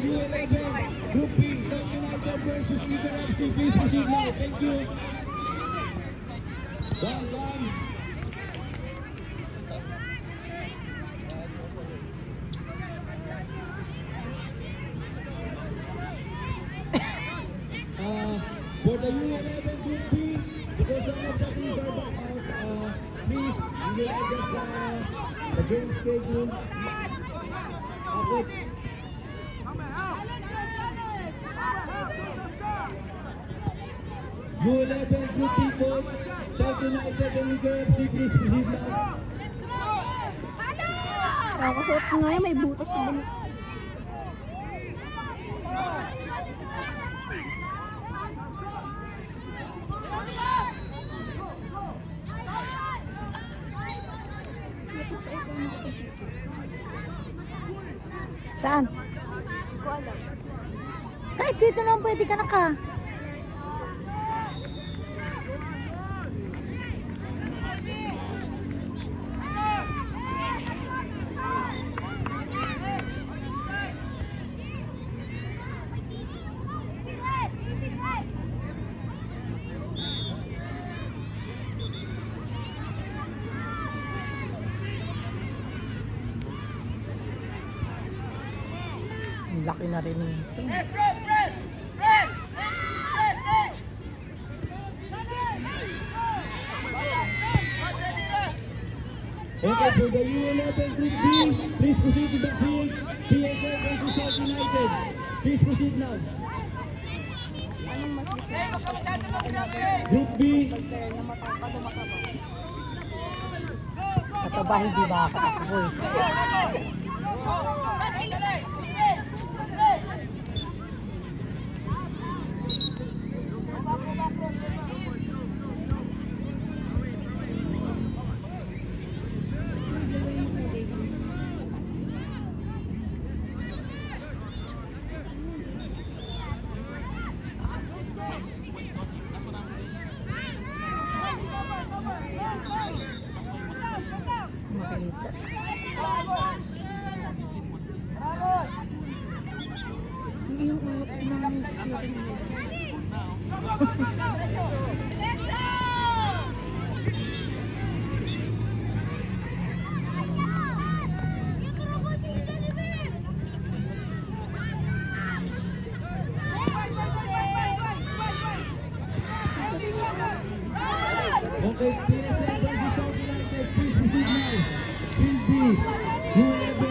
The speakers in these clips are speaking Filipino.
U11, Group B, South United versus Liver FC. Please proceed now. Thank you. One. For the U11 Group B, because some of the teams are back out, please, you will adjust the game schedule. Okay. U11 Group B coach, South United and Liga FC, please proceed now. Kakasuot ko nga yan, may butas na din. Saan? Kahit dito naman pwede ka na ka. Laki na rin ito. Okay, for the U11 Group B, please proceed to the field. PSL versus South United. Please proceed now. Group B. Ito ba hindi makakatakbo eh. Okay, PSL versus South United, please proceed now. Field B, U11.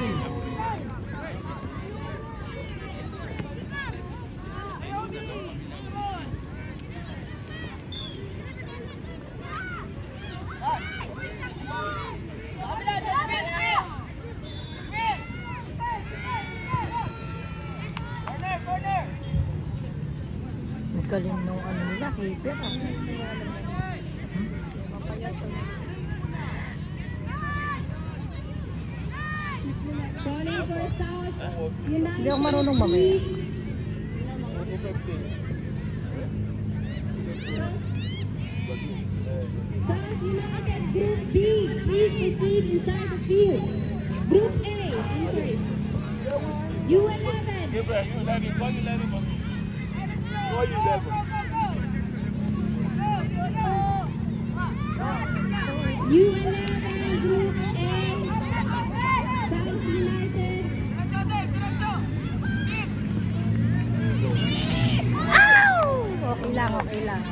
Galing nung ano nila, keeper. Hindi ako marunong mamaya. South United Group B, please proceed inside the field. Group A, entry. U11. U11 Group A, South United. Okay lang, okay lang.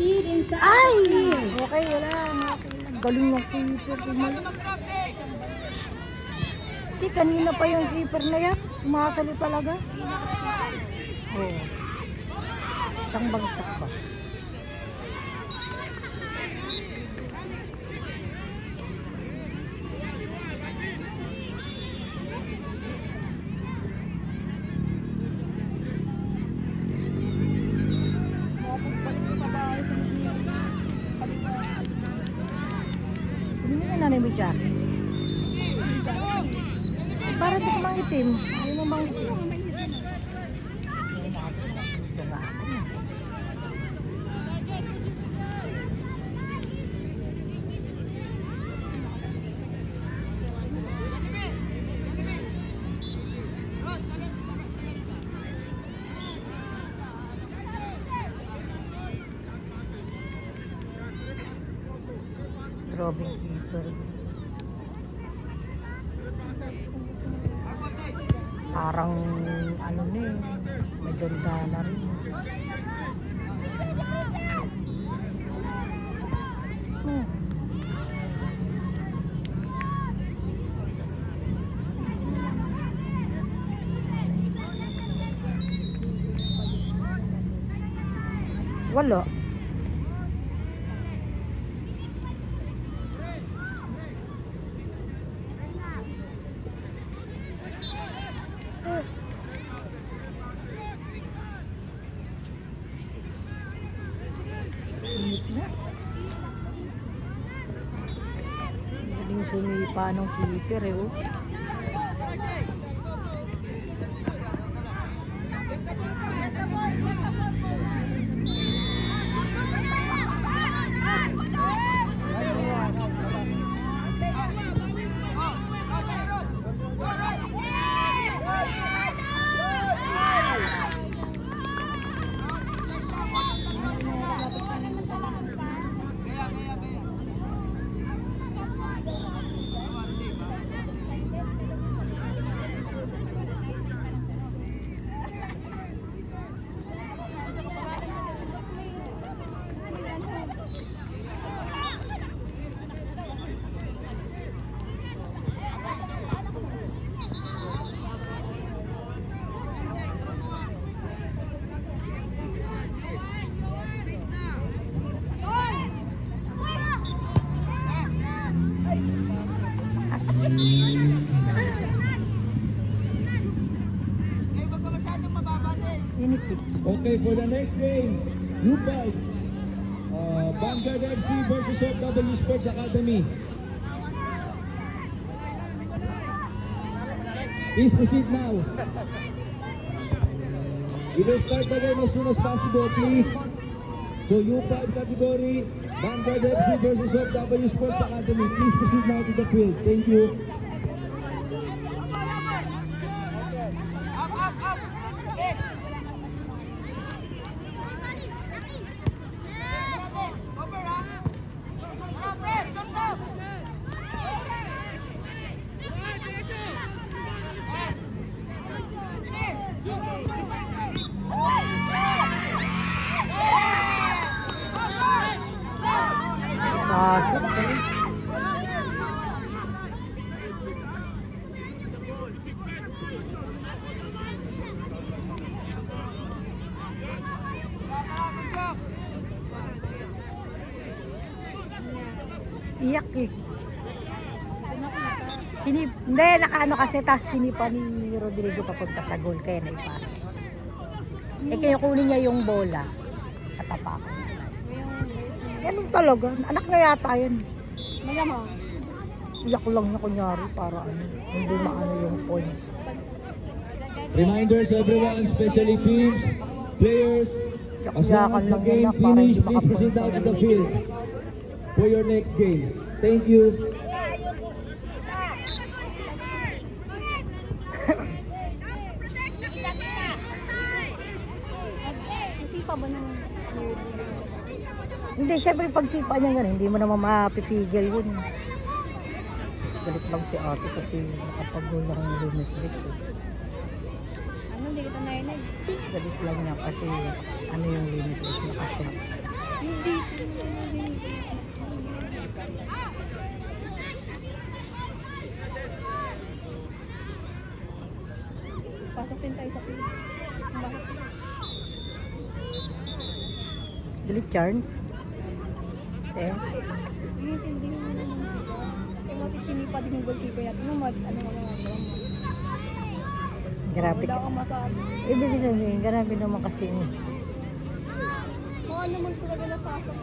proceed inside Ay! the field. Okay, wala. Galing ng keeper. Hindi, kanina pa yung keeper na yan. Sumasalo talaga. Oo. Isang bagsak pa. Hindi mo na nanay mo Jackie. Para di ka mangitim. Ayaw mo mangitim. Grabe yung keeper. Parang ano na eh, maganda na rin. Hmm. Wala. Init na. Galing sumipa ng keeper eh. Oh. Inipit. Okay, for the next game, U5, Vanguard FC versus FW Sports Academy. Please proceed now. We will start the game as soon as possible, please. So U5 category, Vanguard FC versus FW Sports Academy. Please proceed now to the field. Thank you. Pasok. Iyak eh. Hindi, nakaano kasi, tapos sinipa ni Rodrigo papunta sa goal, kaya naipasa. Eh, kaya kunin niya yung bola. Katapakan. Ganun talaga. Anak na yata yun. Malamang. Iyak lang na kunyari para ano, hindi maano yung points. Reminders everyone, especially teams, players, as long as the game finish, please proceed out to the field for your next game. Thank you. Nasipa ba ng Hindi, syempre pagsipa niya yan, hindi mo naman mapipigil yun. Galit lang si ate kasi nakapag-goal lang yung limitless. ano, hindi kita narinig. Galit lang niya kasi ano yung limitless na kasi. Hindi. Pasok din tayo sa field. Delete yarn. Eh, Inintindi mo naman sila. Kaya matitinipa din yung goalkeeper natin. Ano mga grabe. wala kang masabi. Ibig sabihin, grabe naman kasi. Mga naman talaga nasasok.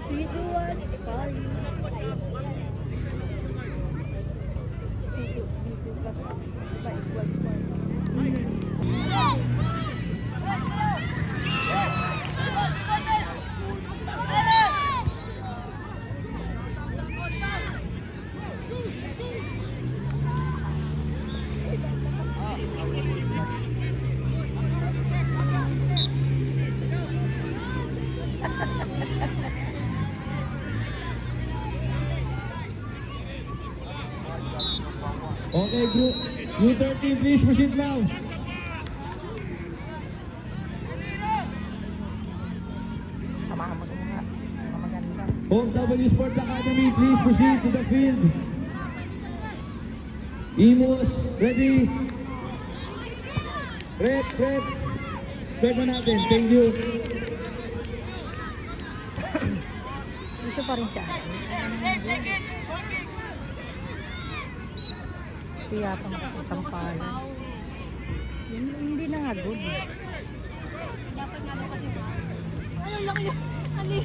Sweet one. Sorry. Dito plus pa equals 1. Okay, group. U13, please proceed now. Tamahan mo sa mga maganda. Home W Sports Academy, please proceed to the field. Imus, ready? Red. Start na natin. Thank you. Gusto pa rin siya. Kaya pa isang pala. Hindi na nga good. Dapat nga daw kasi ba? Ano laki na? Ano